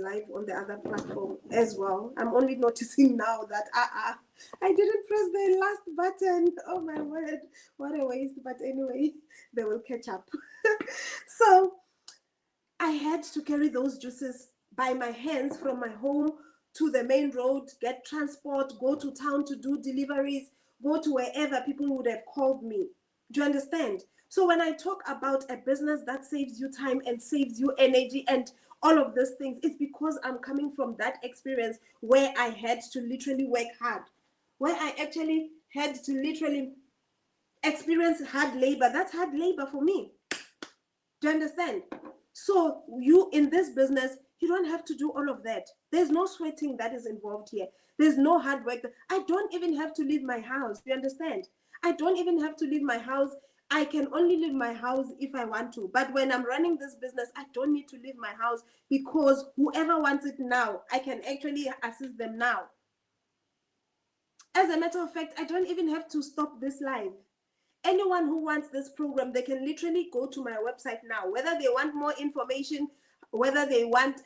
live on the other platform as well. I'm only noticing now that I didn't press the last button. Oh my word, what a waste. But anyway, they will catch up. So I had to carry those juices by my hands from my home to the main road, get transport, go to town to do deliveries, go to wherever people would have called me. Do you understand? So when I talk about a business that saves you time and saves you energy and all of these things, it's because I'm coming from that experience where I had to literally work hard, where I actually had to literally experience hard labor. That's hard labor for me. Do you understand? So you in this business, you don't have to do all of that. There's no sweating that is involved here. There's no hard work. I don't even have to leave my house. Do you understand? I don't even have to leave my house. I can only leave my house if I want to. But when I'm running this business, I don't need to leave my house because whoever wants it now, I can actually assist them now. As a matter of fact, I don't even have to stop this live. Anyone who wants this program, they can literally go to my website now, whether they want more information, whether they want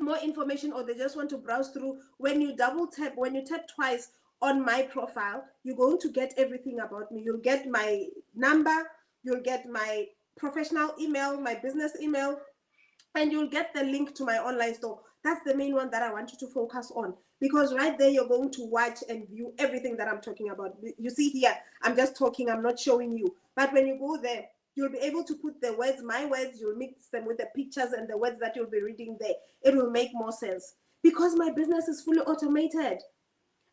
more information or they just want to browse through. When you tap twice on my profile, you're going to get everything about me. You'll get my number, you'll get my professional email, my business email, and you'll get the link to my online store. That's the main one that I want you to focus on, because right there you're going to watch and view everything that I'm talking about. You see here, I'm just talking, I'm not showing you. But when you go there, you'll be able to put the words, my words, you'll mix them with the pictures and the words that you'll be reading there. It will make more sense because my business is fully automated.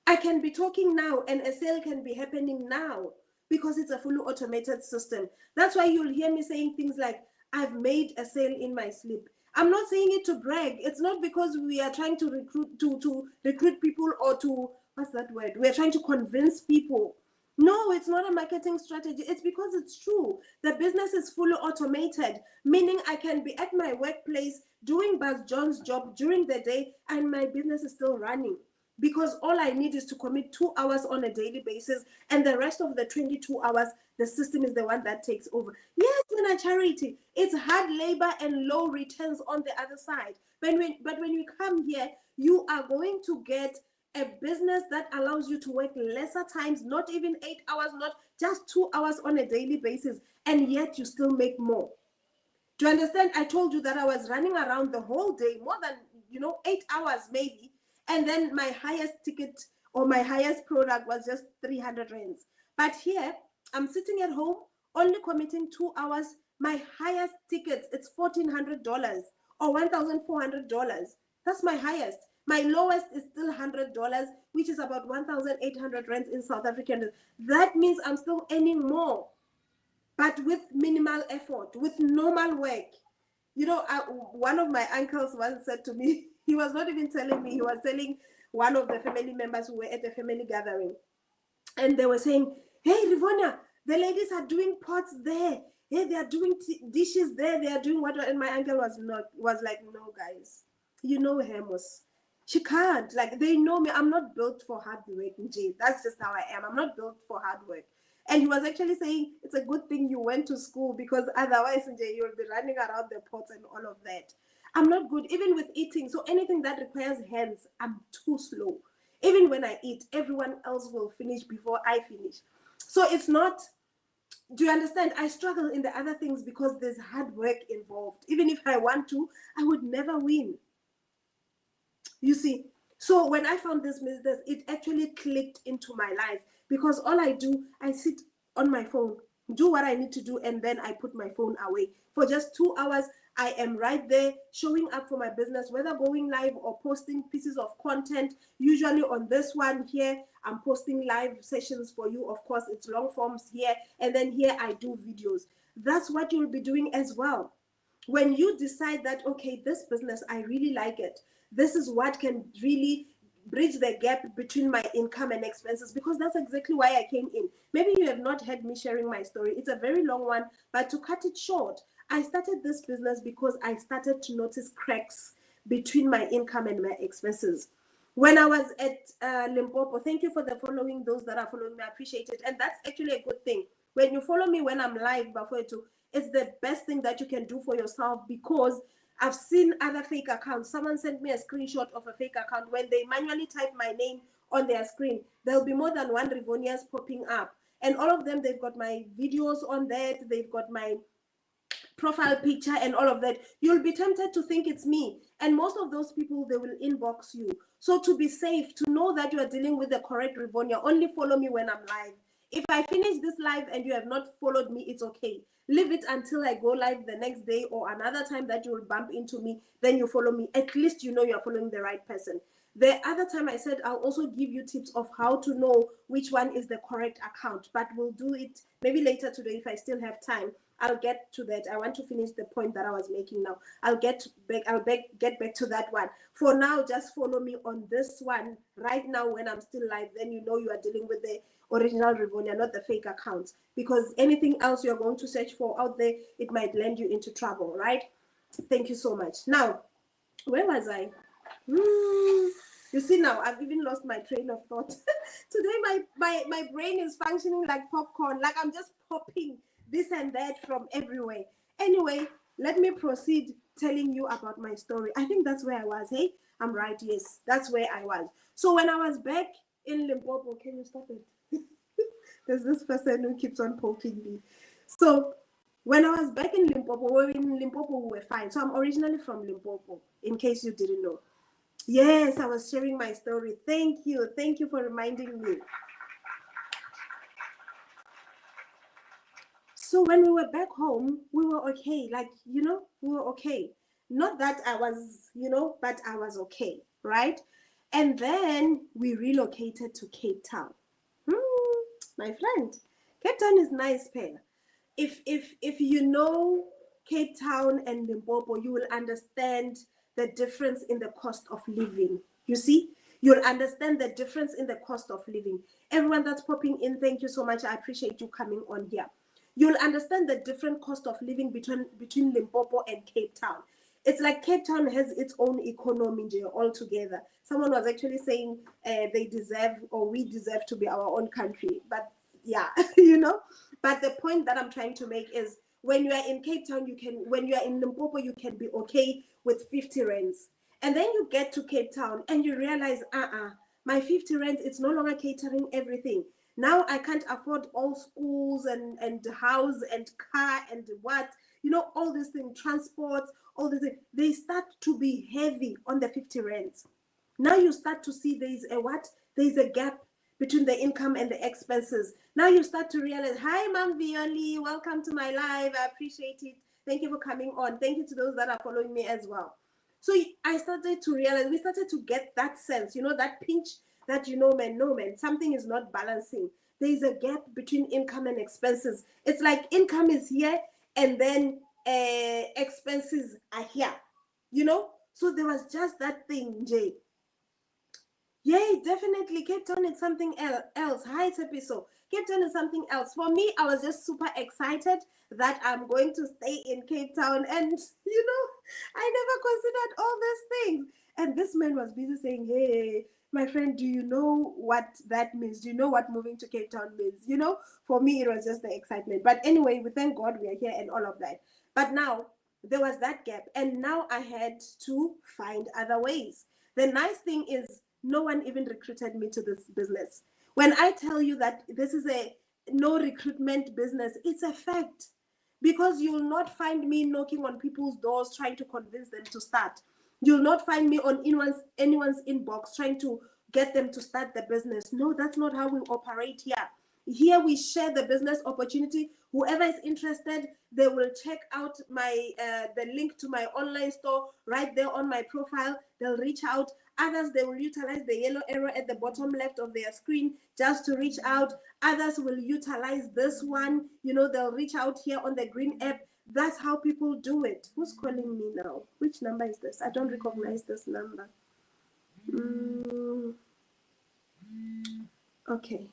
I can be talking now and a sale can be happening now because it's a fully automated system. That's why you'll hear me saying things like, I've made a sale in my sleep. I'm not saying it to brag. It's not because we are trying to recruit people or to, what's that word? We're trying to convince people. No, it's not a marketing strategy. It's because it's true. The business is fully automated, meaning I can be at my workplace doing Buzz John's job during the day and my business is still running. Because all I need is to commit 2 hours on a daily basis, and the rest of the 22 hours, the system is the one that takes over. Yes, in a charity, it's hard labor and low returns on the other side. But when you come here, you are going to get a business that allows you to work lesser times, not even 8 hours, not just 2 hours on a daily basis, and yet you still make more. Do you understand? I told you that I was running around the whole day, more than 8 hours maybe. And then my highest ticket or my highest product was just 300 rands. But here, I'm sitting at home, only committing 2 hours. My highest ticket, it's $1,400 or $1,400. That's my highest. My lowest is still $100, which is about 1,800 rands in South African. That means I'm still earning more, but with minimal effort, with normal work. One of my uncles once said to me, he was not even telling me, he was telling one of the family members who were at a family gathering. And they were saying, hey, Rivonia, the ladies are doing pots there. Hey, they are doing dishes there. They are doing what? And my uncle was like, no, guys, Hermos. She can't. Like, they know me. I'm not built for hard work, Jay. That's just how I am. I'm not built for hard work. And he was actually saying, it's a good thing you went to school because otherwise, Jay, you'll be running around the pots and all of that. I'm not good, even with eating. So anything that requires hands, I'm too slow. Even when I eat, everyone else will finish before I finish. So it's not, do you understand? I struggle in the other things because there's hard work involved. Even if I want to, I would never win. You see? So when I found this business, it actually clicked into my life because all I do, I sit on my phone, do what I need to do, and then I put my phone away. For just 2 hours, I am right there showing up for my business, whether going live or posting pieces of content. Usually on this one here, I'm posting live sessions for you. Of course, it's long forms here. And then here I do videos. That's what you'll be doing as well. When you decide that, okay, this business, I really like it. This is what can really bridge the gap between my income and expenses, because that's exactly why I came in. Maybe you have not heard me sharing my story. It's a very long one, but to cut it short, I started this business because I started to notice cracks between my income and my expenses. When I was at Limpopo, thank you for the following, those that are following me, I appreciate it. And that's actually a good thing. When you follow me when I'm live, it's the best thing that you can do for yourself, because I've seen other fake accounts. Someone sent me a screenshot of a fake account. When they manually type my name on their screen, there'll be more than one Rivonias popping up. And all of them, they've got my videos on that. They've got my profile picture and all of that. You'll be tempted to think it's me. And most of those people, they will inbox you. So to be safe, to know that you are dealing with the correct Rivonia, only follow me when I'm live. If I finish this live and you have not followed me, it's okay. Leave it until I go live the next day or another time that you will bump into me, then you follow me. At least you know you're following the right person. The other time I said I'll also give you tips of how to know which one is the correct account, but we'll do it maybe later today if I still have time. I'll get to that. I want to finish the point that I was making now. I'll get back to that one. For now, just follow me on this one right now when I'm still live. Then you know you are dealing with the original Rivonia, not the fake accounts. Because anything else you're going to search for out there, it might land you into trouble, right? Thank you so much. Now, where was I? You see now, I've even lost my train of thought. Today, my brain is functioning like popcorn, like I'm just popping this and that from everywhere. Anyway, let me proceed telling you about my story. I think that's where I was. Hey, I'm right. Yes, that's where I was. So when I was back in Limpopo, can you stop it? There's this person who keeps on poking me. So when I was back in Limpopo, we were fine. So I'm originally from Limpopo, in case you didn't know. Yes, I was sharing my story. Thank you. Thank you for reminding me. So when we were back home, we were okay. Like, we were okay. Not that I was, but I was okay, right? And then we relocated to Cape Town. My friend, Cape Town is nice, Pena. If you know Cape Town and Limpopo, you will understand the difference in the cost of living. You see? You'll understand the difference in the cost of living. Everyone that's popping in, thank you so much. I appreciate you coming on here. You'll understand the different cost of living between Limpopo and Cape Town. It's like Cape Town has its own economy altogether. Someone was actually saying they deserve, or we deserve to be our own country. But yeah, But the point that I'm trying to make is when you are in Cape Town, when you are in Limpopo, you can be okay with 50 rands. And then you get to Cape Town and you realize, my 50 rands, it's no longer catering everything. Now I can't afford all schools and house and car and what, all these things, transport, all these things. They start to be heavy on the 50 rands. Now you start to see there's a gap between the income and the expenses. Now you start to realize, hi, Ma'am Violi, welcome to my live. I appreciate it. Thank you for coming on. Thank you to those that are following me as well. So I started to realize, we started to get that sense, that pinch that man, something is not balancing. There is a gap between income and expenses. It's like income is here and then expenses are here, So there was just that thing, Jay. Yay, definitely. Cape Town is something else. Hi, Tepiso. Cape Town is something else. For me, I was just super excited that I'm going to stay in Cape Town. And, I never considered all these things. And this man was busy saying, hey, my friend, do you know what that means? Do you know what moving to Cape Town means? For me, it was just the excitement. But anyway, we thank God we are here and all of that. But now, there was that gap. And now I had to find other ways. The nice thing is, no one even recruited me to this business. When I tell you that this is a no recruitment business, it's a fact. Because you will not find me knocking on people's doors trying to convince them to start. You'll not find me on anyone's inbox trying to get them to start the business. No, that's not how we operate here. Here we share the business opportunity. Whoever is interested, they will check out the link to my online store right there on my profile. They'll reach out. Others, they will utilize the yellow arrow at the bottom left of their screen just to reach out. Others will utilize this one. They'll reach out here on the green app. That's how people do it. Who's calling me now? Which number is this? I don't recognize this number. Okay.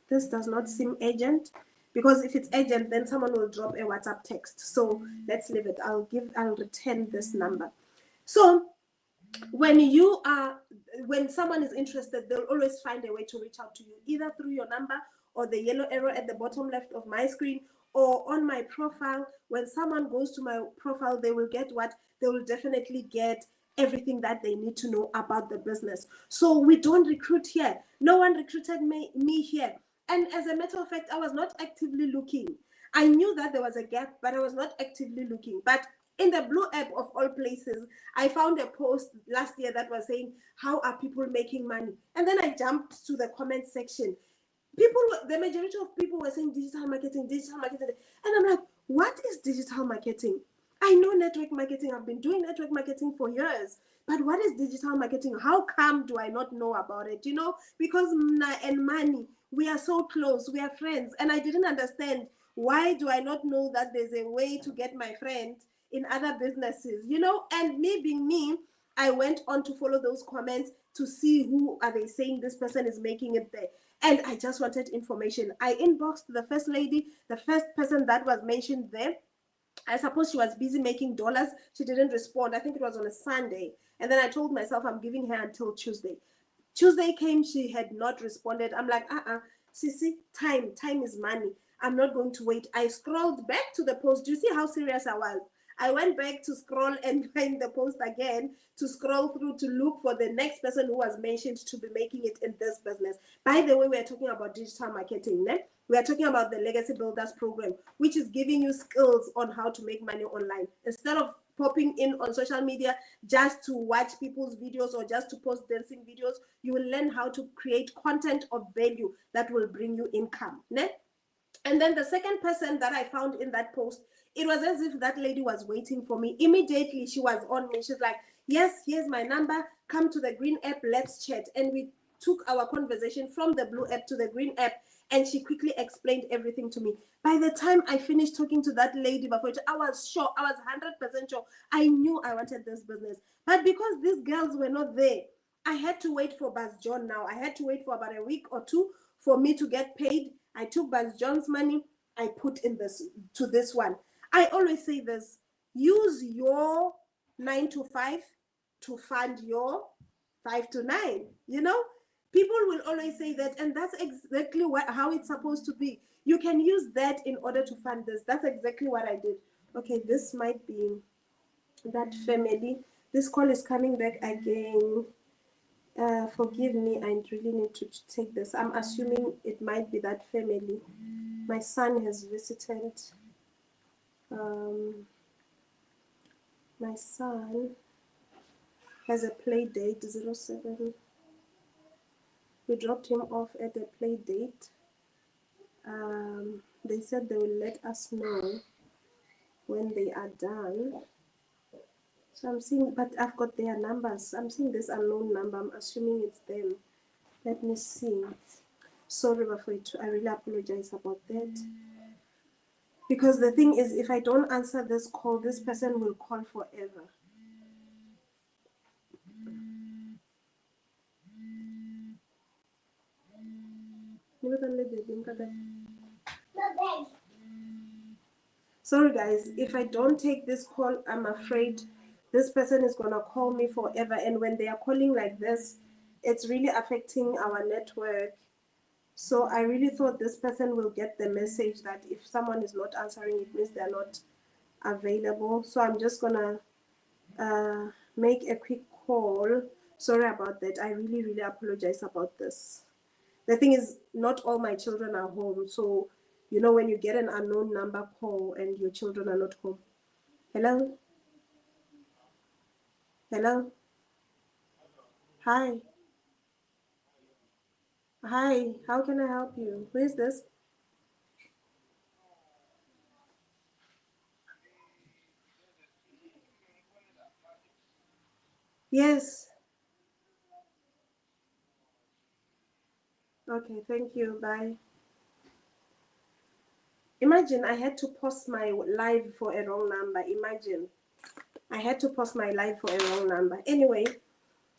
This does not seem urgent, because if it's urgent, then someone will drop a WhatsApp text. So let's leave it. I'll return this number. So when someone is interested, they'll always find a way to reach out to you, either through your number or the yellow arrow at the bottom left of my screen, or on my profile. When someone goes to my profile, they will get what? They will definitely get everything that they need to know about the business. So we don't recruit here. No one recruited me here. And as a matter of fact, I was not actively looking. I knew that there was a gap, but I was not actively looking. But in the Blue app of all places, I found a post last year that was saying, how are people making money? And then I jumped to the comment section. People, the majority of people were saying digital marketing, digital marketing. And I'm like, what is digital marketing? I know network marketing. I've been doing network marketing for years. But what is digital marketing? How come do I not know about it? You know, because Mna and Mani, we are so close. We are friends. And I didn't understand, why do I not know that there's a way to get my friend in other businesses, you know? And me being me, I went on to follow those comments to see who are they saying this person is making it there. And I just wanted information. I inboxed the first lady, the first person that was mentioned there. I suppose she was busy making dollars. She didn't respond. I think it was on a Sunday. And then I told myself I'm giving her until Tuesday. Tuesday came, she had not responded. I'm like, Sissy, time is money. I'm not going to wait. I scrolled back to the post. Do you see how serious I was? I went back to scroll and find the post again, to scroll through to look for the next person who was mentioned to be making it in this business. By the way, we are talking about digital marketing. Ne? We are talking about the Legacy Builders program, which is giving you skills on how to make money online. Instead of popping in on social media just to watch people's videos or just to post dancing videos, you will learn how to create content of value that will bring you income. Ne? And then the second person that I found in that post, it was as if that lady was waiting for me. Immediately she was on me. She's like, yes, here's my number. Come to the green app. Let's chat. And we took our conversation from the blue app to the green app. And she quickly explained everything to me. By the time I finished talking to that lady, I was sure. I was 100% sure. I knew I wanted this business. But because these girls were not there, I had to wait for Buzz John now. I had to wait for about a week or two for me to get paid. I took Buzz John's money. I put in this one. I always say this: use your 9 to 5 to fund your 5 to 9. You know, people will always say that, and that's exactly how it's supposed to be. You can use that in order to fund this. That's exactly what I did. Okay, this might be that family. This call is coming back again. Forgive me, I really need to take this. I'm assuming it might be that family. My son has visited. My son has a play date, 07. We dropped him off at a play date. They said they will let us know when they are done. So I'm seeing, but I've got their numbers. I'm seeing this unknown number. I'm assuming it's them. Let me see. Sorry for it. I really apologize about that. Because the thing is, if I don't answer this call, this person will call forever. Sorry guys, if I don't take this call, I'm afraid this person is gonna call me forever. And when they are calling like this, it's really affecting our network. So I really thought this person will get the message that if someone is not answering, it means they're not available. So I'm just gonna make a quick call. Sorry about that. I really apologize about this. The thing is, not all my children are home. So, you know, when you get an unknown number call and your children are not home. Hello? Hello? Hi. Hi, how can I help you? Who is this? Yes. Okay, thank you. Bye. Imagine I had to post my live for a wrong number. Imagine I had to post my live for a wrong number. Anyway,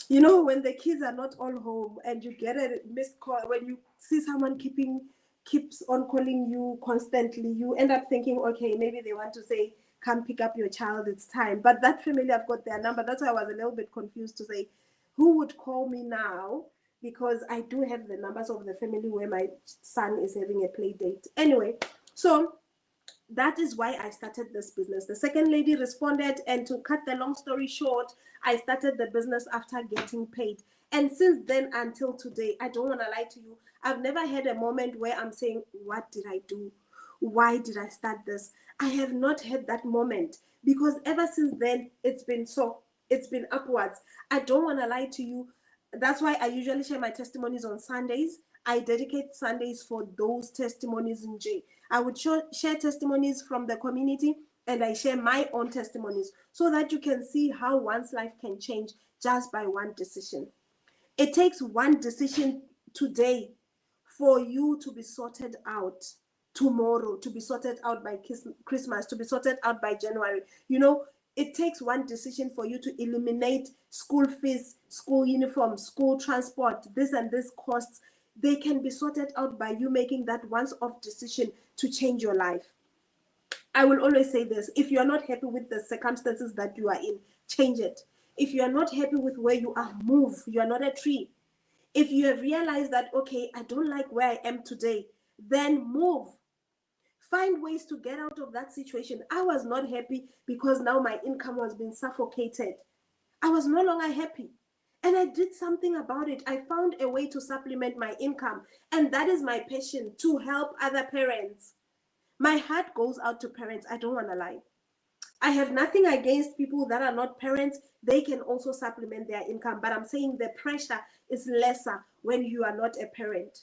you know, when the kids are not all home and you get a missed call, when you see someone keeps on calling you constantly, you end up thinking, okay, maybe they want to say, come pick up your child, it's time. But that family, I've got their number. That's why I was a little bit confused to say, who would call me now? Because I do have the numbers of the family where my son is having a play date. Anyway, so that is why I started this business. The second lady responded, and to cut the long story short, I started the business after getting paid. And since then until today, I don't want to lie to you, I've never had a moment where I'm saying, what did I do? Why did I start this? I have not had that moment, because ever since then, it's been upwards. I don't want to lie to you. That's why I usually share my testimonies on Sundays. I dedicate Sundays for those testimonies in J. I would share testimonies from the community, and I share my own testimonies so that you can see how one's life can change just by one decision. It takes one decision today for you to be sorted out tomorrow, to be sorted out by Christmas, to be sorted out by January. It takes one decision for you to eliminate school fees, school uniforms, school transport, this and this costs. They can be sorted out by you making that once-off decision to change your life. I will always say this: if you are not happy with the circumstances that you are in, change it. If you are not happy with where you are, move. You are not a tree. If you have realized that, okay, I don't like where I am today, then move. Find ways to get out of that situation. I was not happy because now my income was being suffocated. I was no longer happy. And I did something about it. I found a way to supplement my income. And that is my passion, to help other parents. My heart goes out to parents. I don't want to lie. I have nothing against people that are not parents. They can also supplement their income. But I'm saying the pressure is lesser when you are not a parent.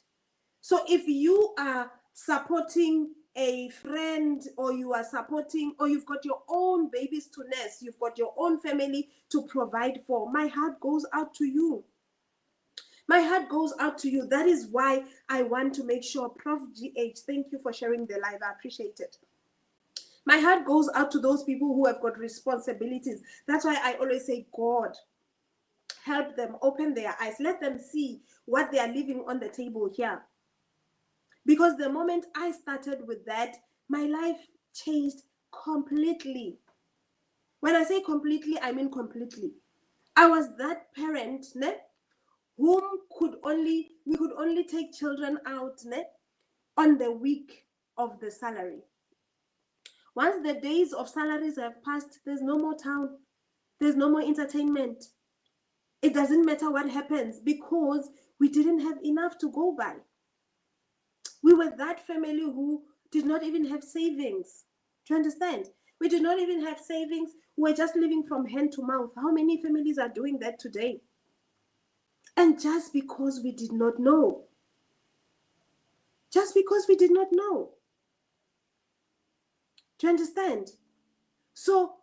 So if you are supporting a friend, or you are supporting, or you've got your own babies to nurse, you've got your own family to provide for, my heart goes out to you. My heart goes out to you. That is why I want to make sure, Prof. GH, thank you for sharing the live. I appreciate it. My heart goes out to those people who have got responsibilities. That's why I always say, God, help them, open their eyes, let them see what they are leaving on the table here. Because the moment I started with that, my life changed completely. When I say completely, I mean completely. I was that parent, whom we could only take children out on the week of the salary. Once the days of salaries have passed, there's no more town. There's no more entertainment. It doesn't matter what happens, because we didn't have enough to go by. We were that family who did not even have savings. Do you understand? We did not even have savings. We were just living from hand to mouth. How many families are doing that today? And just because we did not know. Just because we did not know. Do you understand? So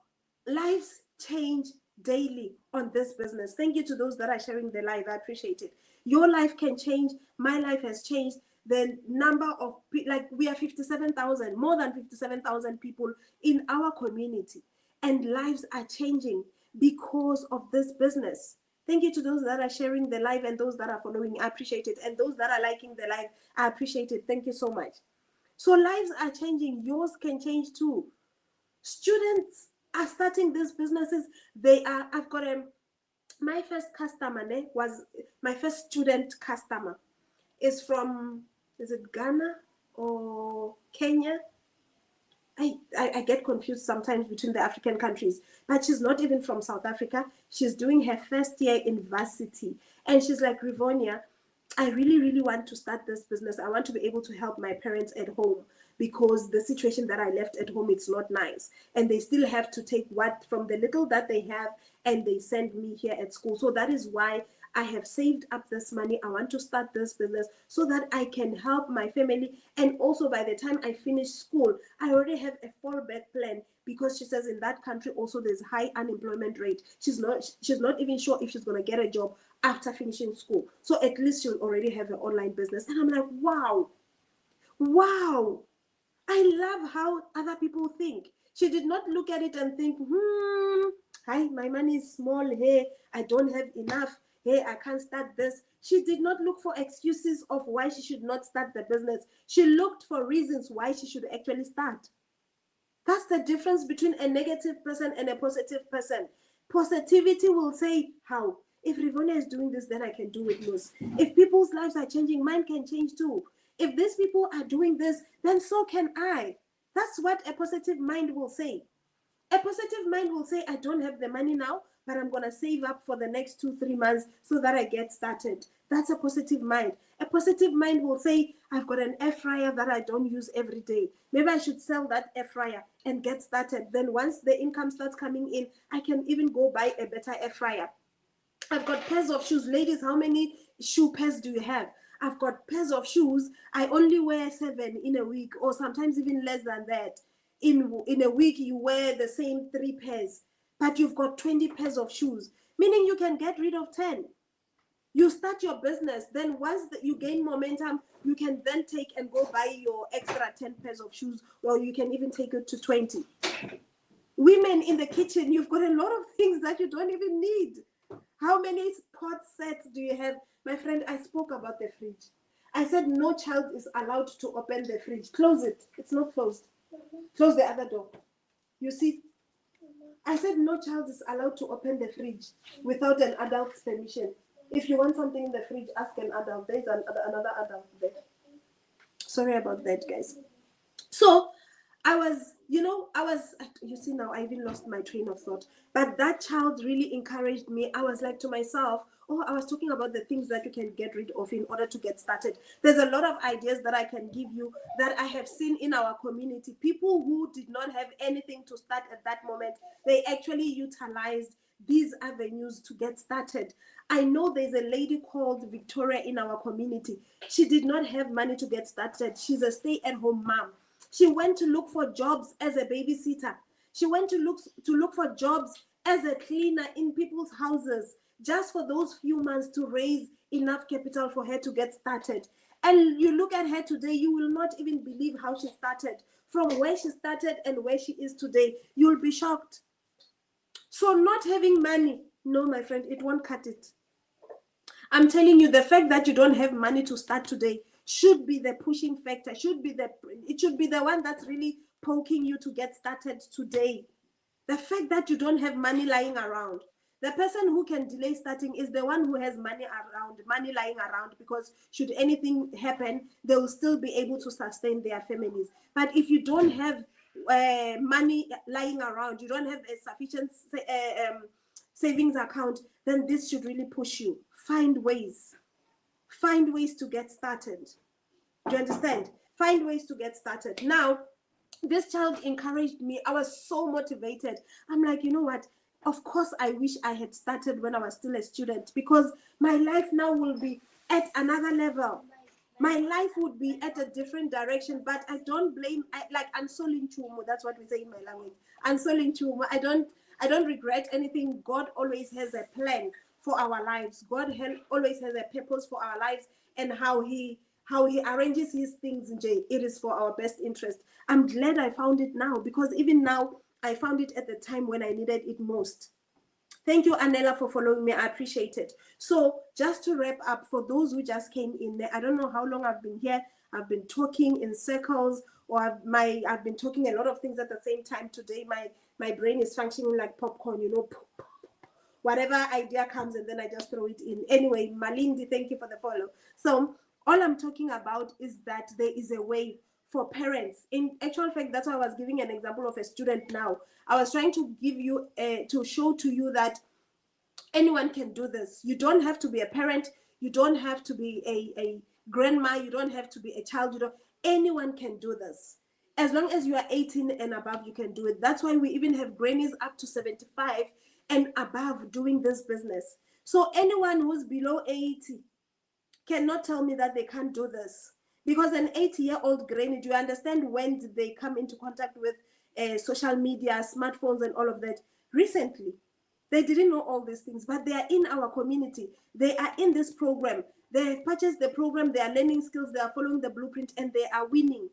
lives change daily on this business. Thank you to those that are sharing the live. I appreciate it. Your life can change. My life has changed. The number of, we are 57,000, more than 57,000 people in our community. And lives are changing because of this business. Thank you to those that are sharing the live and those that are following. I appreciate it. And those that are liking the live, I appreciate it. Thank you so much. So lives are changing. Yours can change too. Students are starting these businesses. I've got my first customer was my first student customer is from, is it Ghana or Kenya? I get confused sometimes between the African countries, but she's not even from South Africa. She's doing her first year university, and she's like, Rivonia, I really, really want to start this business. I want to be able to help my parents at home, because the situation that I left at home, it's not nice. And they still have to take what from the little that they have, and they send me here at school. So that is why I have saved up this money. I want to start this business so that I can help my family. And also by the time I finish school, I already have a fallback plan, because she says in that country also there's high unemployment rate. She's not even sure if she's going to get a job after finishing school. So at least she'll already have an online business. And I'm like, wow. I love how other people think. She did not look at it and think, hi, my money is small. Hey, I don't have enough. Hey, I can't start this. She did not look for excuses of why she should not start the business. She looked for reasons why she should actually start. That's the difference between a negative person and a positive person. Positivity will say, how? If Rivonia is doing this, then I can do it most. If people's lives are changing, mine can change too. If these people are doing this, then so can I. That's what a positive mind will say. A positive mind will say, I don't have the money now, but I'm going to save up for the next 2-3 months so that I get started. That's a positive mind. A positive mind will say, I've got an air fryer that I don't use every day. Maybe I should sell that air fryer and get started. Then once the income starts coming in, I can even go buy a better air fryer. I've got pairs of shoes. Ladies, how many shoe pairs do you have? I've got pairs of shoes. I only wear 7 in a week, or sometimes even less than that. In a week, you wear the same 3 pairs, but you've got 20 pairs of shoes, meaning you can get rid of 10. You start your business, then once you gain momentum, you can then take and go buy your extra 10 pairs of shoes, or you can even take it to 20. Women in the kitchen, you've got a lot of things that you don't even need. How many pot sets do you have? My friend, I spoke about the fridge. I said no child is allowed to open the fridge. Close it. It's not closed. Close the other door. You see? I said no child is allowed to open the fridge without an adult's permission. If you want something in the fridge, ask an adult. There's another adult there. Sorry about that, guys. So I was, you see now, I even lost my train of thought. But that child really encouraged me. I was like to myself, I was talking about the things that you can get rid of in order to get started. There's a lot of ideas that I can give you that I have seen in our community. People who did not have anything to start at that moment, they actually utilized these avenues to get started. I know there's a lady called Victoria in our community. She did not have money to get started. She's a stay-at-home mom. She went to look for jobs as a babysitter. She went to look for jobs as a cleaner in people's houses, just for those few months to raise enough capital for her to get started. And you look at her today, you will not even believe how she started. From where she started and where she is today, you'll be shocked. So not having money, no, my friend, it won't cut it. I'm telling you, the fact that you don't have money to start today should be the pushing factor, it should be the one that's really poking you to get started today. The fact that you don't have money lying around. The person who can delay starting is the one who has money lying around, because should anything happen, they will still be able to sustain their families. But if you don't have money lying around, you don't have a sufficient savings account, then this should really push you. Find ways to get started. Do you understand? Find ways to get started. Now, this child encouraged me. I was so motivated. I'm like, you know what? Of course, I wish I had started when I was still a student, because my life now will be at another level. My life would be at a different direction, but I don't blame, like Ansolin Chumo, that's what we say in my language. Ansolin Chumo, I don't regret anything. God always has a plan for our lives. God always has a purpose for our lives, and how he arranges his things, it is for our best interest. I'm glad I found it now, because even now, I found it at the time when I needed it most. Thank you, Anela, for following me. I appreciate it. So just to wrap up, for those who just came in there, I don't know how long I've been here. I've been talking in circles, or I've been talking a lot of things at the same time today. My brain is functioning like popcorn, whatever idea comes, and then I just throw it in. Anyway, Malindi, thank you for the follow. So all I'm talking about is that there is a way for parents. In actual fact, that's why I was giving an example of a student now. I was trying to give you, to show to you that anyone can do this. You don't have to be a parent. You don't have to be a grandma. You don't have to be a child. Anyone can do this. As long as you are 18 and above, you can do it. That's why we even have grannies up to 75 and above doing this business. So anyone who's below 80 cannot tell me that they can't do this. Because an 80-year-old granny, do you understand when did they come into contact with social media, smartphones, and all of that? Recently. They didn't know all these things, but they are in our community. They are in this program. They have purchased the program. They are learning skills. They are following the blueprint, and they are winning.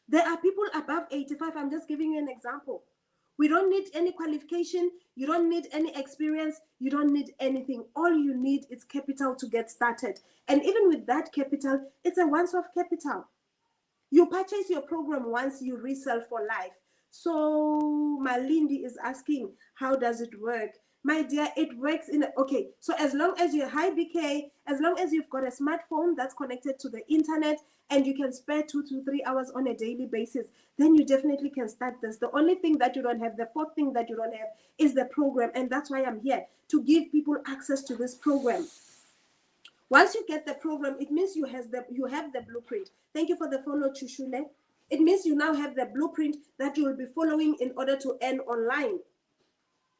There are people above 85. I'm just giving you an example. We don't need any qualification. You don't need any experience. You don't need anything. All you need is capital to get started. And even with that capital, it's a once-off capital. You purchase your program once, you resell for life. So Malindi is asking, how does it work? My dear, it works in okay. So as long as you're high BK, as long as you've got a smartphone that's connected to the internet and you can spare 2 to 3 hours on a daily basis, then you definitely can start this. The only thing that you don't have, the fourth thing that you don't have, is the program, and that's why I'm here to give people access to this program. Once you get the program, it means you have the blueprint. Thank you for the follow, Chushule. It means you now have the blueprint that you will be following in order to earn online.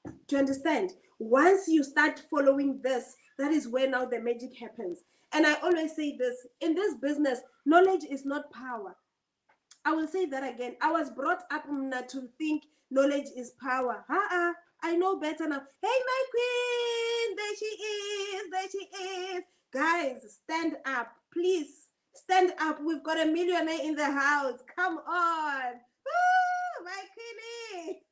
Do you understand? Once you start following this, that is where now the magic happens. And I always say this, in this business, knowledge is not power. I will say that again. I was brought up to think knowledge is power. I know better now. Hey, my queen, there she is, there she is. Guys, stand up, please. Stand up. We've got a millionaire in the house. Come on. Woo, my queenie.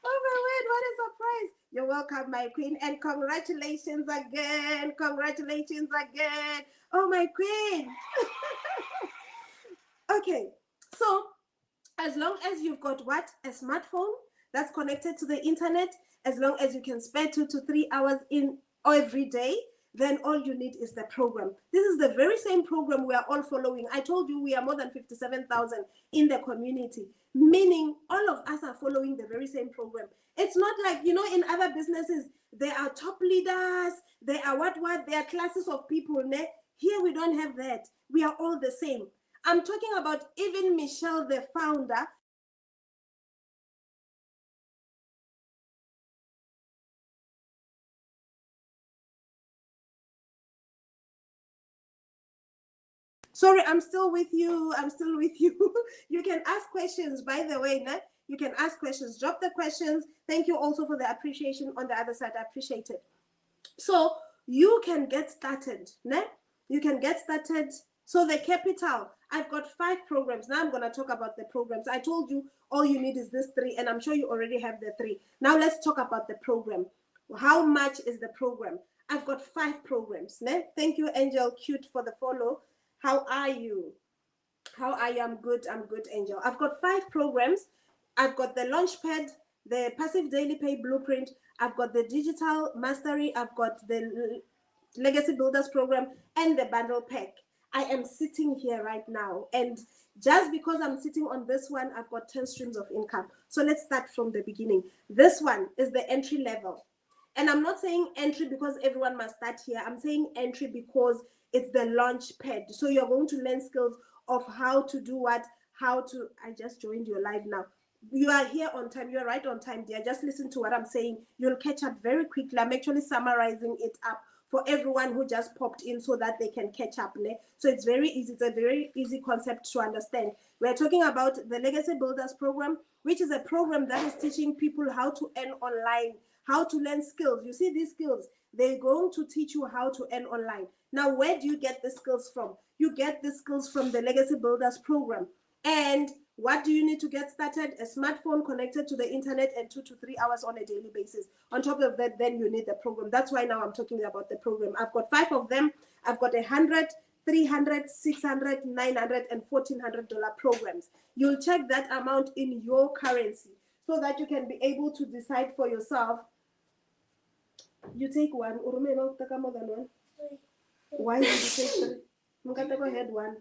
Oh my word, what a surprise. You're welcome, my queen, and congratulations again. Congratulations again. Oh, my queen. Okay, so as long as you've got what? A smartphone that's connected to the internet, as long as you can spare 2 to 3 hours in every day, then all you need is the program. This is the very same program we are all following. I told you we are more than 57,000 in the community, meaning all of us are following the very same program. It's not like, you know, in other businesses, there are top leaders, there are there are classes of people. Ne? Here we don't have that. We are all the same. I'm talking about even Michelle, the founder. Sorry, I'm still with you. I'm still with you. You can ask questions, by the way. Ne? You can ask questions. Drop the questions. Thank you also for the appreciation on the other side. I appreciate it. So you can get started. Ne? You can get started. So the capital, I've got 5 programs. Now I'm going to talk about the programs. I told you all you need is this 3, and I'm sure you already have the 3. Now let's talk about the program. How much is the program? I've got 5 programs. Ne? Thank you, Angel Cute, for the follow. How are you? How are you? I'm good, Angel. I've got 5 programs. I've got the Launchpad, the Passive Daily Pay Blueprint. I've got the Digital Mastery. I've got the Legacy Builders Program and the Bundle Pack. I am sitting here right now, and just because I'm sitting on this one, I've got 10 streams of income. So let's start from the beginning. This one is the entry level. And I'm not saying entry because everyone must start here. I'm saying entry because it's the launch pad. So you're going to learn skills of how to do what, I just joined your live now. You are here on time. You're right on time, dear. Just listen to what I'm saying. You'll catch up very quickly. I'm actually summarizing it up for everyone who just popped in so that they can catch up. Ne? So it's very easy. It's a very easy concept to understand. We're talking about the Legacy Builders Program, which is a program that is teaching people how to earn online, how to learn skills. You see these skills, they're going to teach you how to earn online. Now, where do you get the skills from? You get the skills from the Legacy Builders Program. And what do you need to get started? A smartphone connected to the internet and 2 to 3 hours on a daily basis. On top of that, then you need the program. That's why now I'm talking about the program. I've got 5 of them. I've got $100, $300, $600, $900, and $1,400 programs. You'll check that amount in your currency so that you can be able to decide for yourself. You take one. Or maybe more than one. Why did you take 3? I'm going to go ahead 1.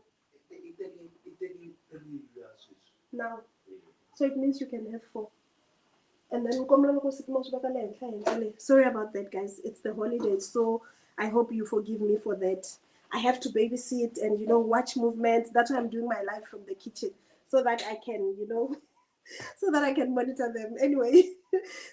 Now, so it means you can have 4. And then sorry about that, guys. It's the holidays, so I hope you forgive me for that. I have to babysit and, you know, watch movements. That's why I'm doing my live from the kitchen, so that I can, you know, so that I can monitor them. Anyway,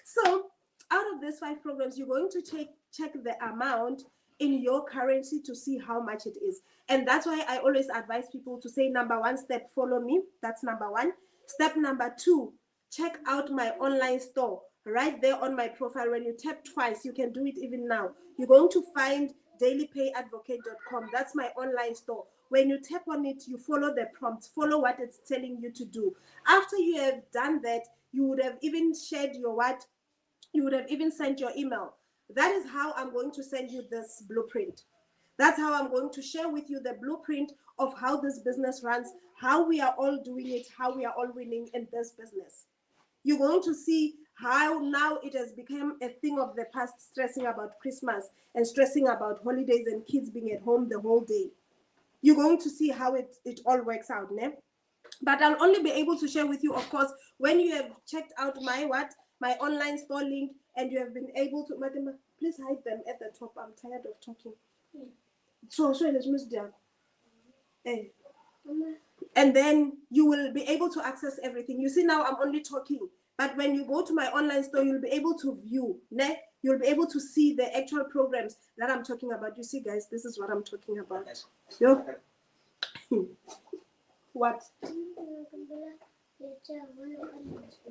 so out of these 5 programs, you're going to check the amount in your currency to see how much it is. And that's why I always advise people to say, number 1 step, follow me. That's number 1. Step number 2, check out my online store right there on my profile. When you tap twice, you can do it even now. You're going to find dailypayadvocate.com. That's my online store. When you tap on it, you follow the prompts, follow what it's telling you to do. After you have done that, you would have even shared your what? You would have even sent your email. That is how I'm going to send you this blueprint. That's how I'm going to share with you the blueprint of how this business runs, how we are all doing it, how we are all winning in this business. You're going to see how now it has become a thing of the past, stressing about Christmas and stressing about holidays and kids being at home the whole day. You're going to see how it all works out, ne? But I'll only be able to share with you, of course, when you have checked out my online store link, and you have been able to, madam, please hide them at the top. I'm tired of talking. So let's miss them. And then you will be able to access everything. You see, now I'm only talking, but when you go to my online store, you'll be able to view, ne? You'll be able to see the actual programs that I'm talking about. You see, guys, this is what I'm talking about. Yo. What?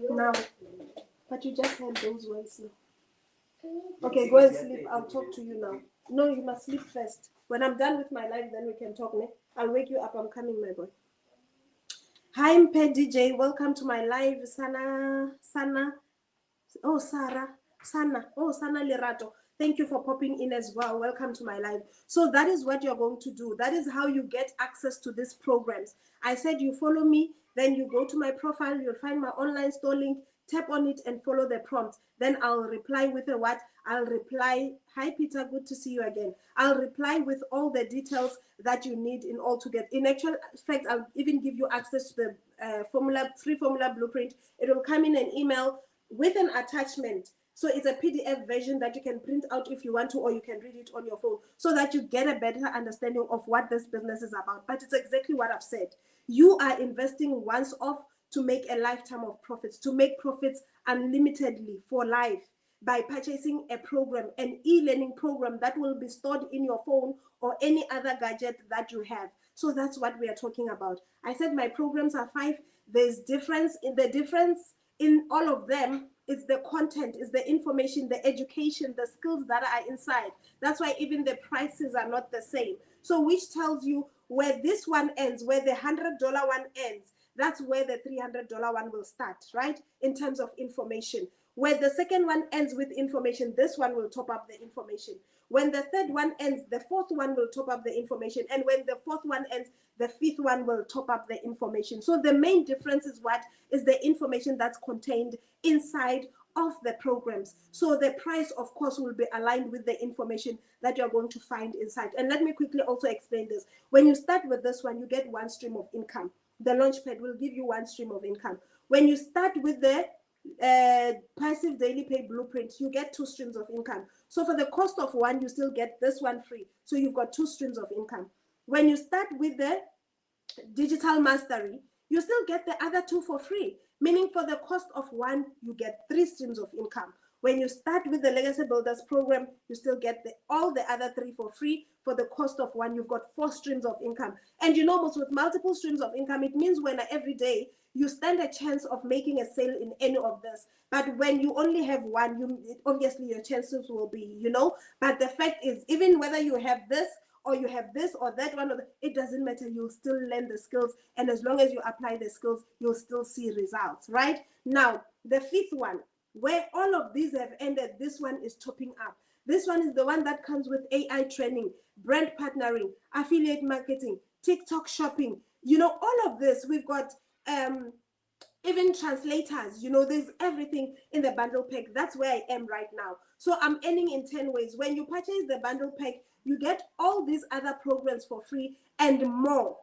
Now, but you just had those ones now. Okay, go and sleep. I'll talk to you now. No, you must sleep first. When I'm done with my life, then we can talk, ne? I'll wake you up. I'm coming, my boy. Hi, Mpe DJ. Welcome to my live. Sana. Oh, Sarah. Sana Lerato. Thank you for popping in as well. Welcome to my live. So that is what you're going to do. That is how you get access to these programs. I said you follow me, then you go to my profile, you'll find my online store link, tap on it and follow the prompt. Then I'll reply with a what? I'll reply, hi Peter, good to see you again. I'll reply with all the details that you need in all to get. In actual fact, I'll even give you access to the free formula blueprint. It will come in an email with an attachment. So it's a PDF version that you can print out if you want to, or you can read it on your phone, so that you get a better understanding of what this business is about. But it's exactly what I've said. You are investing once off to make a lifetime of profits, to make profits unlimitedly for life by purchasing a program, an e-learning program that will be stored in your phone or any other gadget that you have. So that's what we are talking about. I said my programs are 5. There's difference in all of them. It's the content, it's the information, the education, the skills that are inside. That's why even the prices are not the same. So which tells you where this one ends, where the $100 one ends, that's where the $300 one will start, right? In terms of information. Where the second one ends with information, this one will top up the information. When the third one ends, the fourth one will top up the information. And when the fourth one ends, the fifth one will top up the information. So the main difference is what is the information that's contained inside of the programs. So the price, of course, will be aligned with the information that you're going to find inside. And let me quickly also explain this. When you start with this one, you get one stream of income. The Launchpad will give you one stream of income. When you start with the passive daily pay blueprint, you get 2 streams of income. So for the cost of one, you still get this one free. So you've got 2 streams of income. When you start with the digital mastery, you still get the other 2 for free, meaning for the cost of one, you get 3 streams of income. When you start with the Legacy Builders program, you still get all the other 3 for free. For the cost of one, you've got 4 streams of income. And you know, with multiple streams of income, it means when every day you stand a chance of making a sale in any of this. But when you only have one, obviously your chances will be, But the fact is, even whether you have this or you have this or that one, it doesn't matter. You'll still learn the skills. And as long as you apply the skills, you'll still see results, right? Now, the 5th one, where all of these have ended, this one is topping up. This one is the one that comes with AI training, brand partnering, affiliate marketing, TikTok shopping, all of this. We've got even translators, there's everything in the bundle pack. That's where I am right now. So I'm earning in 10 ways. When you purchase the bundle pack, you get all these other programs for free and more.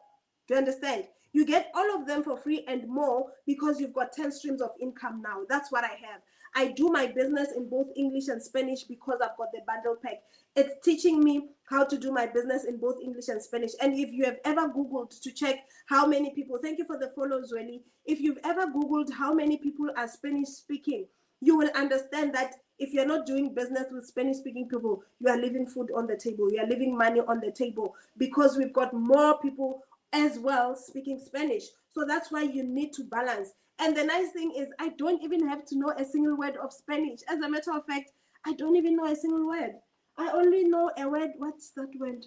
Do you understand? You get all of them for free and more because you've got 10 streams of income now. That's what I have. I do my business in both English and Spanish because I've got the bundle pack. It's teaching me how to do my business in both English and Spanish. And if you have ever Googled to check how many people, thank you for the follows, really. If you've ever Googled how many people are Spanish speaking, you will understand that if you're not doing business with Spanish speaking people, you are leaving food on the table. You are leaving money on the table because we've got more people as well speaking Spanish. So that's why you need to balance. And the nice thing is I don't even have to know a single word of Spanish. As a matter of fact, I don't even know a single word. I only know a word. What's that word?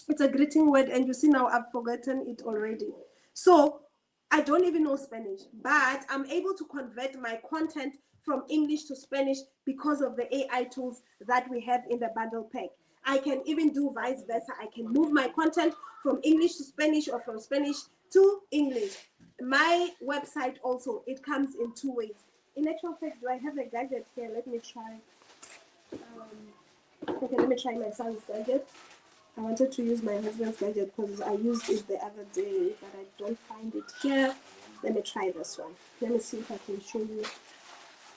It's a greeting word, and you see now I've forgotten it already. So I don't even know Spanish, but I'm able to convert my content from English to Spanish because of the AI tools that we have in the bundle pack. I can even do vice versa. I can move my content from English to Spanish or from Spanish to English. My website also, it comes in 2 ways. In actual fact, do I have a gadget here? Let me try. Okay, let me try my son's gadget. I wanted to use my husband's gadget because I used it the other day, but I don't find it here. Let me try this one. Let me see if I can show you.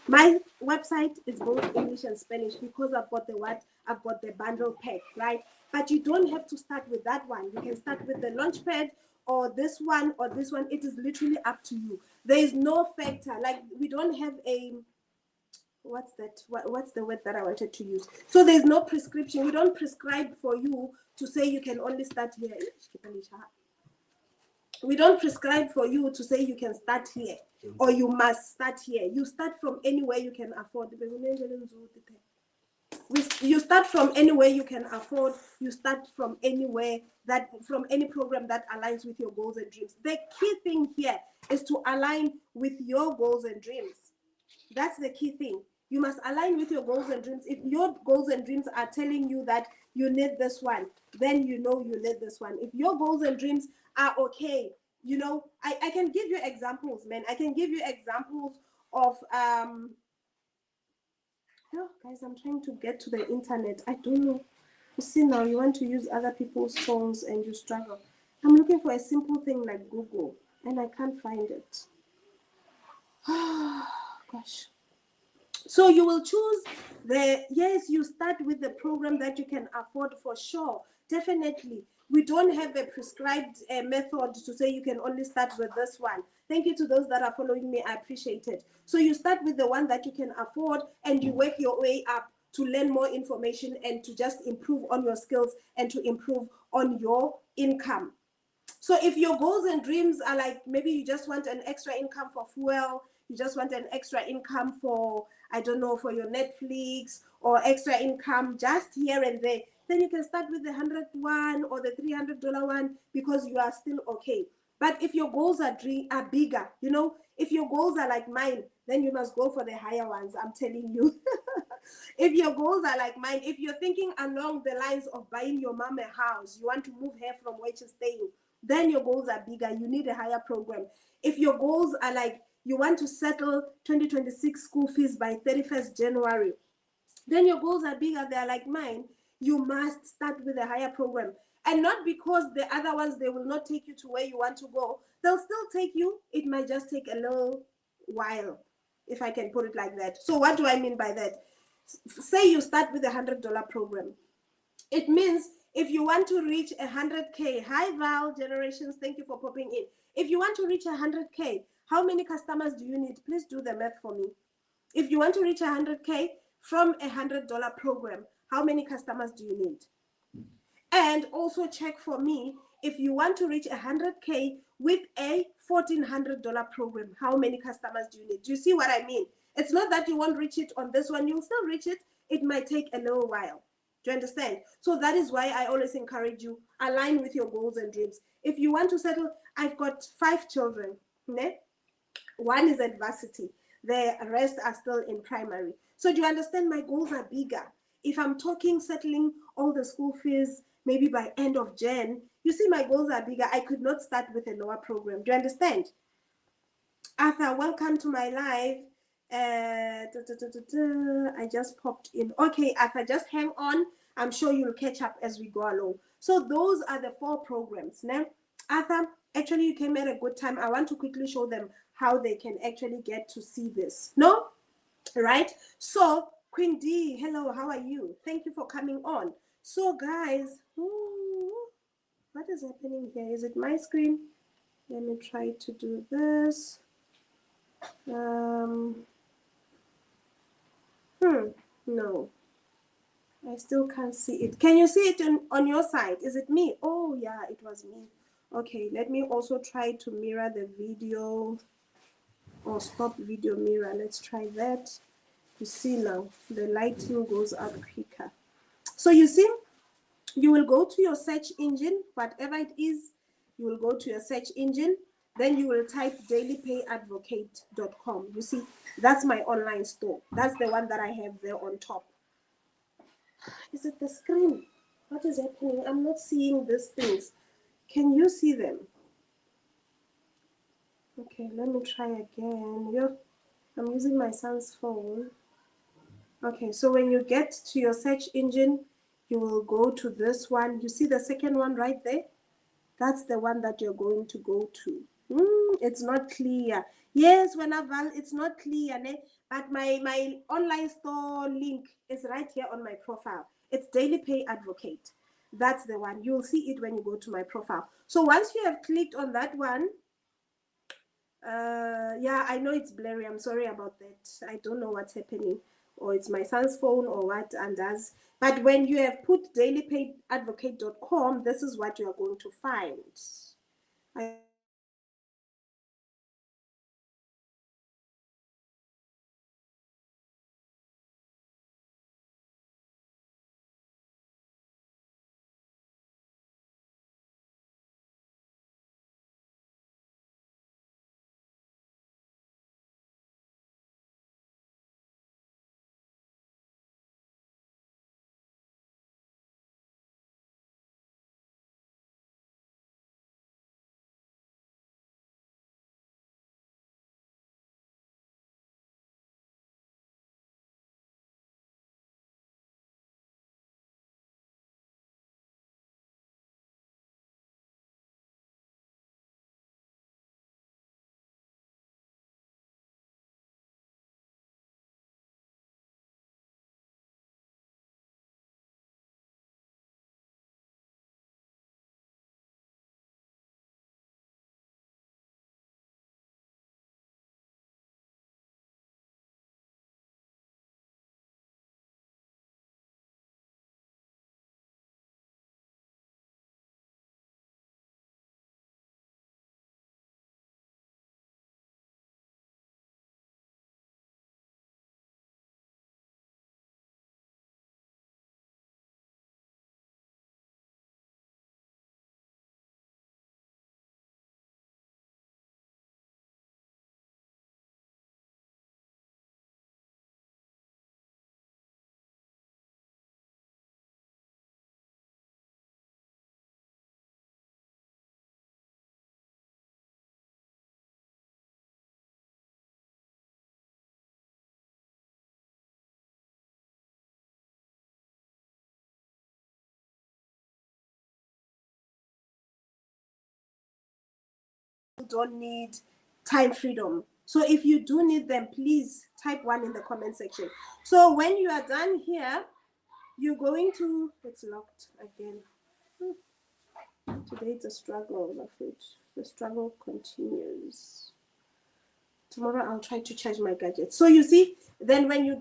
My website is both English and Spanish because I've got the what? I've got the bundle pack, right? But you don't have to start with that one. You can start with the Launchpad or this one or this one. It is literally up to you. There is no factor. Like we don't have a what's that? What's the word that I wanted to use? So there's no prescription. We don't prescribe for you to say you can only start here. We don't prescribe for you to say you can start here or you must start here. You start from anywhere you can afford. You start from anywhere you can afford. You start from anywhere from any program that aligns with your goals and dreams. The key thing here is to align with your goals and dreams. That's the key thing. You must align with your goals and dreams. If your goals and dreams are telling you that you need this one, then you know you need this one. If your goals and dreams are okay, you know, I can give you examples, man. I can give you examples of oh, guys, I'm trying to get to the internet. I don't know. You see, now you want to use other people's phones and you struggle. I'm looking for a simple thing like Google and I can't find it. Gosh. So you will choose yes, you start with the program that you can afford for sure. Definitely. We don't have a prescribed method to say you can only start with this one. Thank you to those that are following me. I appreciate it. So you start with the one that you can afford and you work your way up to learn more information and to just improve on your skills and to improve on your income. So if your goals and dreams are like maybe you just want an extra income for fuel, you just want an extra income for, I don't know, for your Netflix or extra income just here and there, then you can start with the $100 one or the $300 one because you are still okay. But if your goals are bigger, you know, if your goals are like mine, then you must go for the higher ones, I'm telling you. If your goals are like mine, if you're thinking along the lines of buying your mom a house, you want to move her from where she's staying, then your goals are bigger. You need a higher program. If your goals are like you want to settle 2026 school fees by 31st January, then your goals are bigger. They're like mine. You must start with a higher program. And not because the other ones, they will not take you to where you want to go. They'll still take you. It might just take a little while, if I can put it like that. So what do I mean by that? Say you start with a $100 program. It means if you want to reach 100K, hi Val Generations, thank you for popping in. If you want to reach 100K, how many customers do you need? Please do the math for me. If you want to reach 100K from a $100 program, how many customers do you need? And also check for me, if you want to reach 100K with a $1,400 program, how many customers do you need? Do you see what I mean? It's not that you won't reach it on this one. You'll still reach it. It might take a little while. Do you understand? So that is why I always encourage you, align with your goals and dreams. If you want to settle, I've got 5 children. Ne? One is at varsity. The rest are still in primary. So do you understand? My goals are bigger. If I'm talking settling all the school fees, maybe by end of Jan, you see my goals are bigger. I could not start with a lower program. Do you understand? Arthur, welcome to my live. I just popped in. Okay, Arthur, just hang on. I'm sure you'll catch up as we go along. So those are the 4 programs. Now, Arthur, actually you came at a good time. I want to quickly show them how they can actually get to see this. No? Right? So, Queen D, hello, how are you? Thank you for coming on. So guys, what is happening here? Is it my screen? Let me try to do this. No, I still can't see it. Can you see it on your side? Is it me? Oh yeah, it was me. Okay, let me also try to mirror the video or stop video mirror. Let's try that. You see now, the lighting goes up quicker. So you see, you will go to your search engine, whatever it is, you will go to your search engine, then you will type dailypayadvocate.com. You see, that's my online store. That's the one that I have there on top. Is it the screen? What is happening? I'm not seeing these things. Can you see them? Okay, let me try again. I'm using my son's phone. Okay, so when you get to your search engine, you will go to this one. You see the second one right there? That's the one that you're going to go to. It's not clear. Yes, when Val, it's not clear, ne? But my online store link is right here on my profile. It's Daily Pay Advocate. That's the one. You'll see it when you go to my profile. So once you have clicked on that one, yeah, I know it's blurry. I'm sorry about that. I don't know what's happening, or it's my son's phone or what and does. But when you have put dailypayadvocate.com, this is what you are going to find. I don't need time freedom. So if you do need them, please type one in the comment section. So when you are done here, you're going to, it's locked again. Today it's a struggle, my food. The struggle continues. Tomorrow I'll try to charge my gadget. So you see, then when you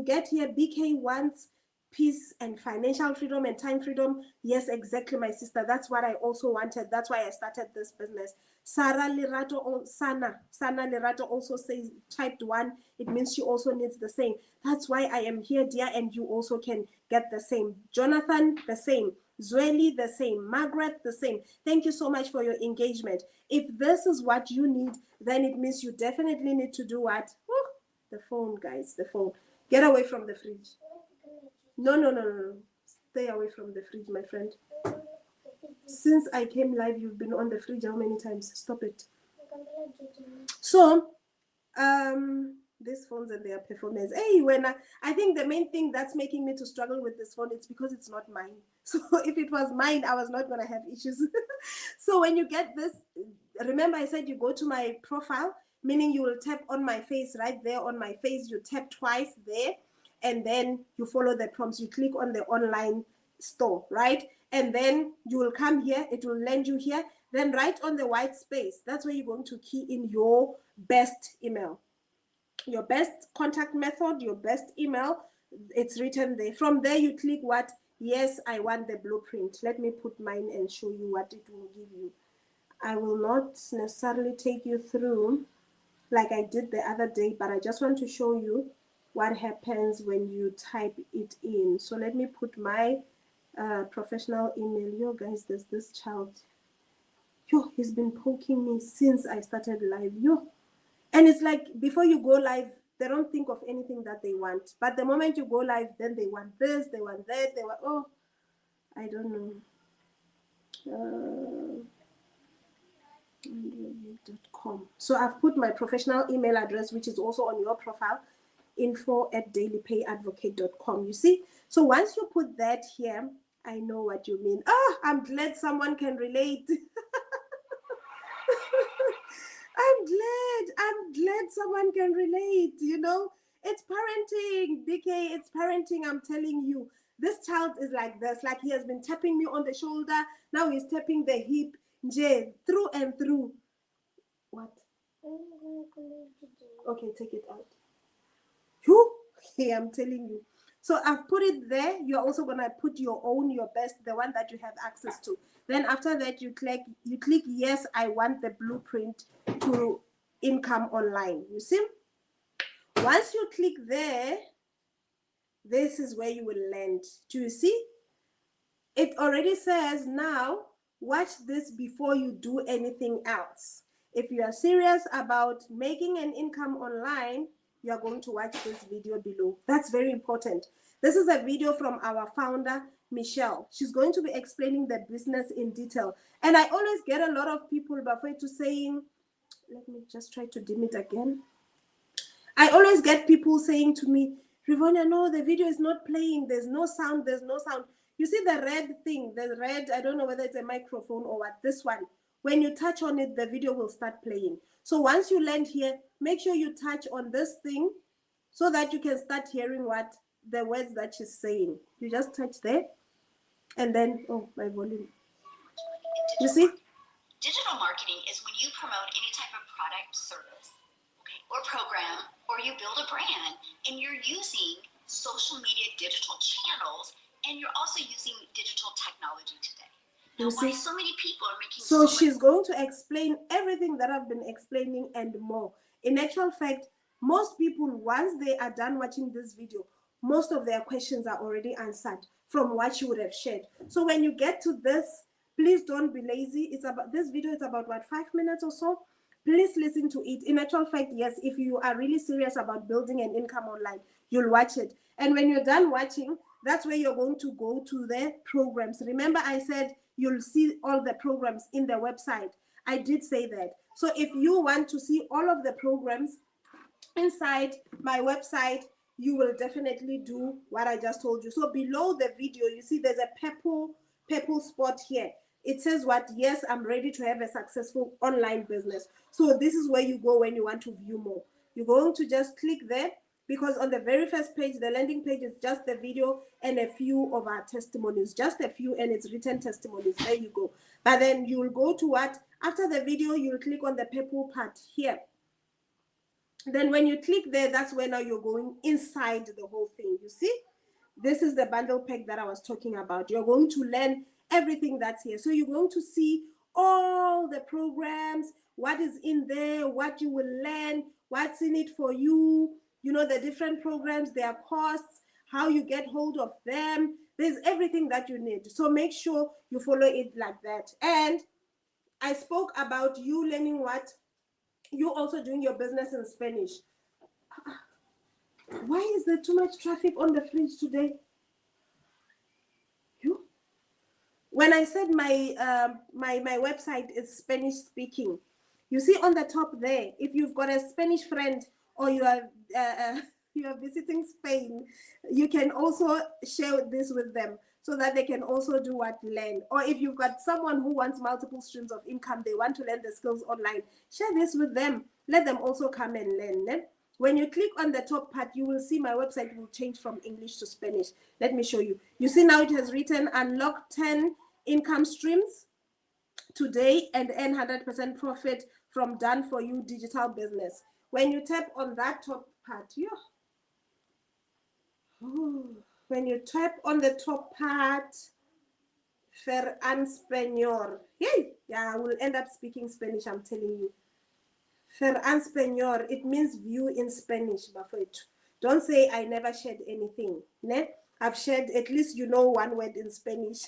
get here, BK wants peace and financial freedom and time freedom. Yes, exactly, my sister. That's what I also wanted. That's why I started this business. Sarah Lerato, Sana Lerato also says typed one. It means she also needs the same. That's why I am here, dear, and you also can get the same. Jonathan, the same. Zweli, the same. Margaret, the same. Thank you so much for your engagement. If this is what you need, then it means you definitely need to do what? Whew, the phone, guys, the phone. Get away from the fridge. No, no, no, no, no. Stay away from the fridge, my friend. Since I came live, you've been on the fridge how many times? Stop it. So, these phones and their performance. Hey, I think the main thing that's making me to struggle with this phone, it's because it's not mine. So if it was mine, I was not gonna have issues. So when you get this, remember I said you go to my profile, meaning you will tap on my face right there on my face. You tap twice there, and then you follow the prompts. You click on the online store, right? And then you will come here. It will land you here. Then right on the white space, that's where you're going to key in your best email, your best contact method, your best email. It's written there. From there, you click what? Yes, I want the blueprint. Let me put mine and show you what it will give you. I will not necessarily take you through like I did the other day, but I just want to show you what happens when you type it in. So let me put my professional email. Yo, guys, there's this child. Yo, he's been poking me since I started live. Yo, and it's like before you go live, they don't think of anything that they want. But the moment you go live, then they want this, they want that, they want, oh, I don't know. .com. So I've put my professional email address, which is also on your profile, info@dailypayadvocate.com. You see? So once you put that here, I know what you mean. Oh, I'm glad someone can relate. I'm glad someone can relate, you know. It's parenting, BK, it's parenting, I'm telling you. This child is like this, like he has been tapping me on the shoulder, now he's tapping the hip, through and through. What? Okay, take it out. Hey, I'm telling you. So I've put it there. You're also gonna put your own, your best, the one that you have access to. Then after that, you click yes, I want the blueprint to income online. You see? Once you click there, this is where you will land. Do you see? It already says now, watch this before you do anything else. If you are serious about making an income online, you are going to watch this video below. That's very important. This is a video from our founder, Michelle. She's going to be explaining the business in detail. And I always get a lot of people, Bafwe, to saying, let me just try to dim it again. I always get people saying to me, Rivonia, no, the video is not playing. There's no sound. There's no sound. You see the red thing, the red, I don't know whether it's a microphone or what, this one. When you touch on it, the video will start playing. So once you land here, make sure you touch on this thing so that you can start hearing what the words that she's saying. You just touch there and then, oh, my volume. You see? Digital marketing is when you promote any type of product, service, or program, or you build a brand, and you're using social media digital channels, and you're also using digital technology today. Now, why so many people are making so she's going to explain everything that I've been explaining and more. In actual fact, most people, once they are done watching this video, most of their questions are already answered from what you would have shared. So when you get to this, please don't be lazy. It's about, this video is about what, 5 minutes or so? Please listen to it. In actual fact, yes, if you are really serious about building an income online, you'll watch it. And when you're done watching, that's where you're going to go to the programs. Remember, I said you'll see all the programs in the website. I did say that. So if you want to see all of the programs inside my website, you will definitely do what I just told you. So below the video, you see there's a purple spot here. It says what? Yes, I'm ready to have a successful online business. So this is where you go when you want to view more. You're going to just click there, because on the very first page, the landing page is just the video and a few of our testimonies, just a few, and it's written testimonies. There you go. But then you'll go to what? After the video, you'll click on the purple part here. Then when you click there, that's where now you're going inside the whole thing. You see? This is the bundle pack that I was talking about. You're going to learn everything that's here. So you're going to see all the programs, what is in there, what you will learn, what's in it for you, you know, the different programs, their costs, how you get hold of them. There's everything that you need. So make sure you follow it like that. And I spoke about you learning what? You also doing your business in Spanish. Why is there too much traffic on the fridge today? You? When I said my my website is Spanish speaking, you see on the top there, if you've got a Spanish friend or you are visiting Spain, you can also share this with them so that they can also do what? Learn. Or if you've got someone who wants multiple streams of income, they want to learn the skills online, share this with them. Let them also come and learn. When you click on the top part, you will see my website will change from English to Spanish. Let me show you. You see now it has written unlock 10 income streams today and earn 100% profit from done for you digital business. When you tap on that top part, when you tap on the top part, Fer Español. Yeah, I will end up speaking Spanish, I'm telling you. Fer Español, it means view in Spanish. Don't say I never shared anything. Ne? I've shared, at least you know one word in Spanish.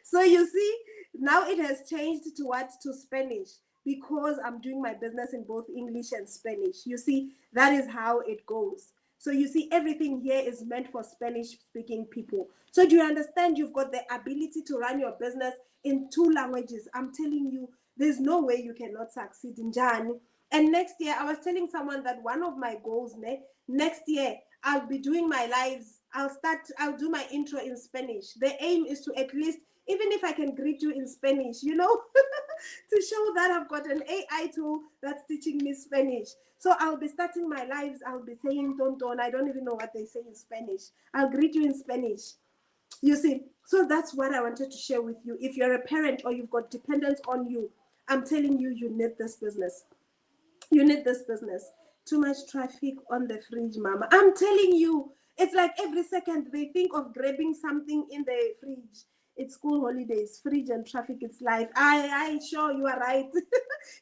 So you see, now it has changed to what? To Spanish, because I'm doing my business in both English and Spanish. You see, that is how it goes. So you see, everything here is meant for Spanish-speaking people. So do you understand? You've got the ability to run your business in 2 languages. I'm telling you, There's no way you cannot succeed in Jani. And next year, I was telling someone that one of my goals, next year, I'll be doing my lives. I'll do my intro in Spanish. The aim is to at least, even if I can greet you in Spanish, to show that I've got an AI tool that's teaching me Spanish. So I'll be starting my lives. I'll be saying don. I don't even know what they say in Spanish. I'll greet you in Spanish. You see, so that's what I wanted to share with you. If you're a parent or you've got dependents on you, I'm telling you, you need this business. You need this business. Too much traffic on the fridge, mama. I'm telling you, it's like every second they think of grabbing something in the fridge. It's school holidays, fridge and traffic, it's life. I sure you are right.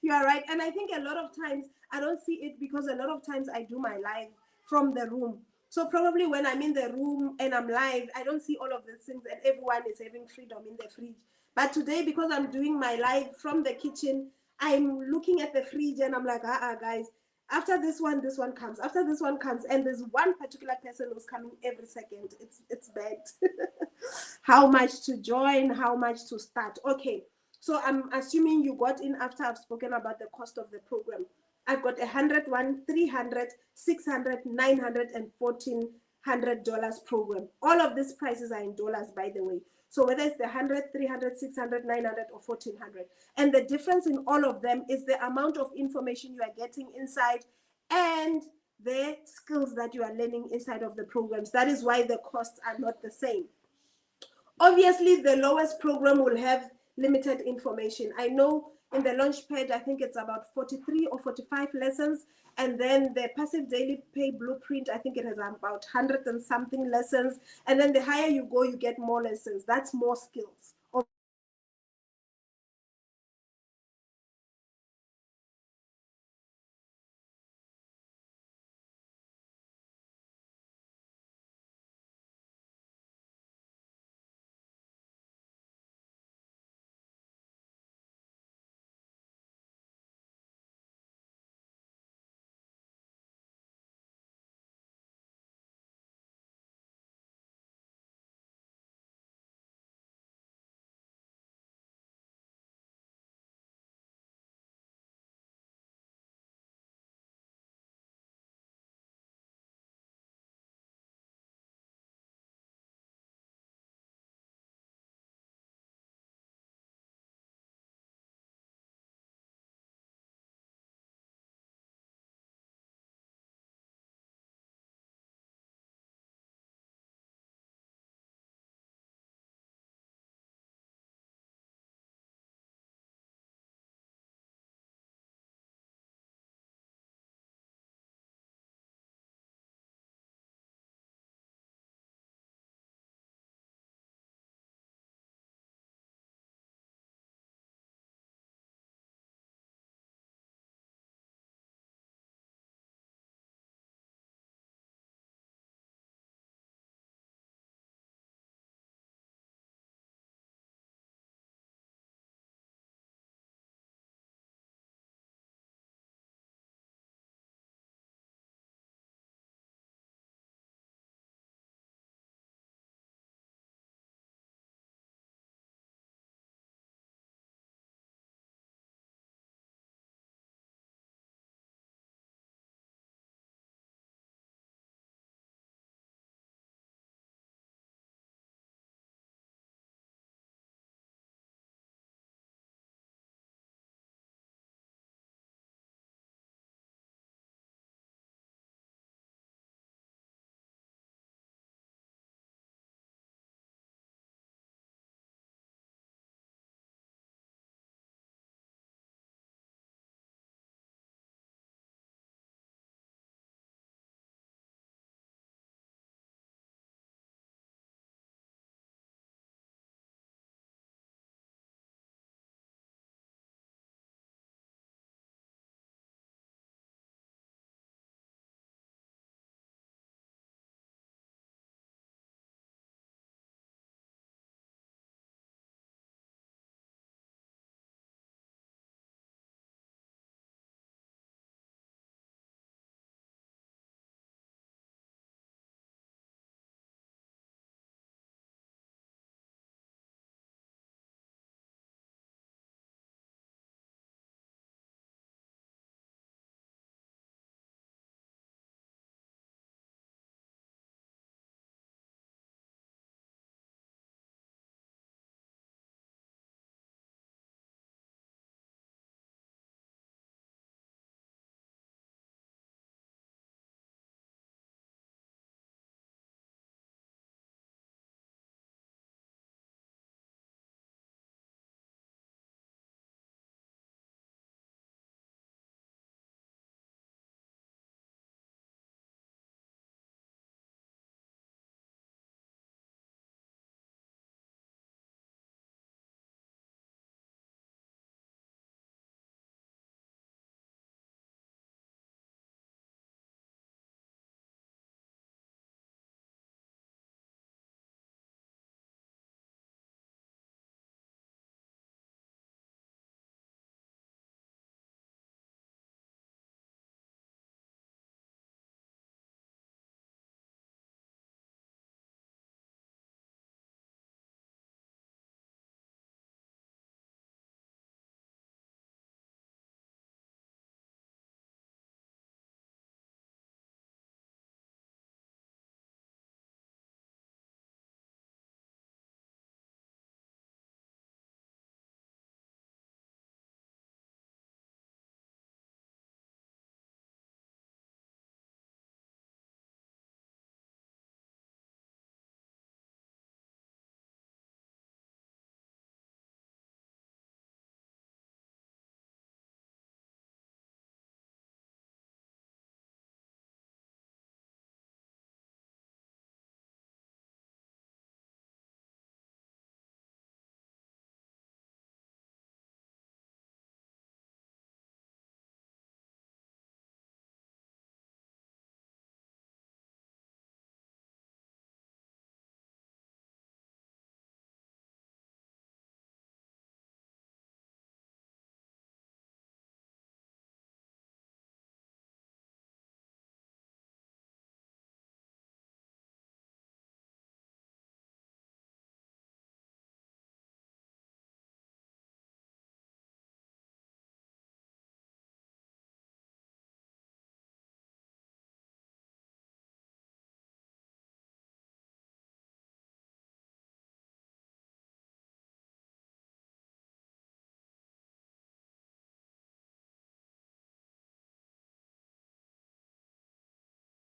You are right. And I think a lot of times I don't see it because a lot of times I do my live from the room. So probably when I'm in the room and I'm live, I don't see all of these things and everyone is having freedom in the fridge. But today, because I'm doing my live from the kitchen, I'm looking at the fridge and I'm like, guys, after this one comes. After this one comes, and there's one particular person who's coming every second. It's bad. How much to join? How much to start? Okay, so I'm assuming you got in after I've spoken about the cost of the program. I've got 100, 300, 600, 900, and $1,400 program. All of these prices are in dollars, by the way. So whether it's the 100, 300, 600, 900, or 1400. And the difference in all of them is the amount of information you are getting inside and the skills that you are learning inside of the programs. That is why the costs are not the same. Obviously, the lowest program will have limited information. I know in the launch pad, I think it's about 43 or 45 lessons. And then the passive daily pay blueprint, I think it has about 100 and something lessons. And then the higher you go, you get more lessons. That's more skills.